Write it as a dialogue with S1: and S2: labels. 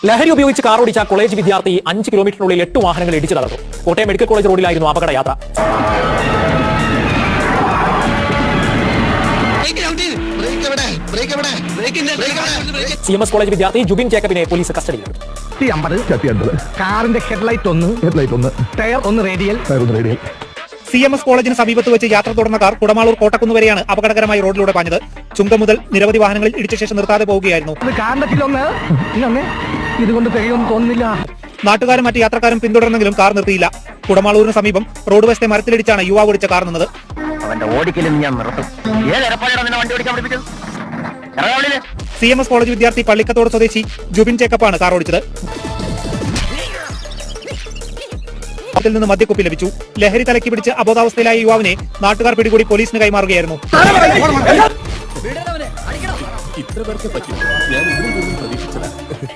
S1: ലഹരി ഉപയോഗിച്ച് കാർ ഓടിച്ച കോളേജ് വിദ്യാർത്ഥി 5 കിലോമീറ്ററിനുള്ളിൽ 8 വാഹനങ്ങൾ ഇടിച്ചു തകർത്തു. കോട്ടയം മെഡിക്കൽ കോളേജ് റോഡിലായിരുന്നു അപകടയാത്ര. CMS കോളേജ് വിദ്യാർത്ഥി ജുബിൻ ജേക്കബിനെ പോലീസ് കസ്റ്റഡിയിലെടുത്തു.
S2: കാറിന്റെ ഹെഡ്ലൈറ്റ് ഒന്ന് ടയർ ഒന്ന് റേഡിയൽ.
S3: CMS കോളേജിന് സമീപത്ത് വെച്ച് യാത്ര തുടർന്ന കാർ കുടമാളൂർ കോട്ടക്കുന്ന് വരെയാണ് അപകടകരമായി റോഡിലൂടെ പാഞ്ഞത്. ചുങ്കം മുതൽ നിരവധി വാഹനങ്ങളിൽ ഇടിച്ച ശേഷം നിർത്താതെ പോവുകയായിരുന്നു.
S2: ഇതുകൊണ്ട് തികയൊന്നും തോന്നുന്നില്ല.
S3: നാട്ടുകാരും മറ്റ് യാത്രക്കാരും പിന്തുടർന്നെങ്കിലും കാർ നിർത്തിയില്ല. കുടമാളൂരിന് സമീപം റോഡ് വശത്തെ മരത്തിലിടിച്ചാണ് യുവാവ് ഓടിച്ച കാർ നിന്നത്. CMS കോളേജ് വിദ്യാർത്ഥി പള്ളിക്കത്തോട് സ്വദേശി ജുബിൻ ജേക്കബാണ് കാർ ഓടിച്ചത്. ത്തിൽ നിന്ന് മദ്യക്കുപ്പി ലഭിച്ചു. ലഹരി തലയ്ക്ക് പിടിച്ച് അബോധാവസ്ഥയിലായ യുവാവിനെ നാട്ടുകാർ പിടികൂടി പോലീസിന് കൈമാറുകയായിരുന്നു.
S4: ഇത്ര പേർക്ക് പറ്റും. ഞാൻ ഇതിൽ നിന്നും പ്രതീക്ഷിച്ചതാണ്.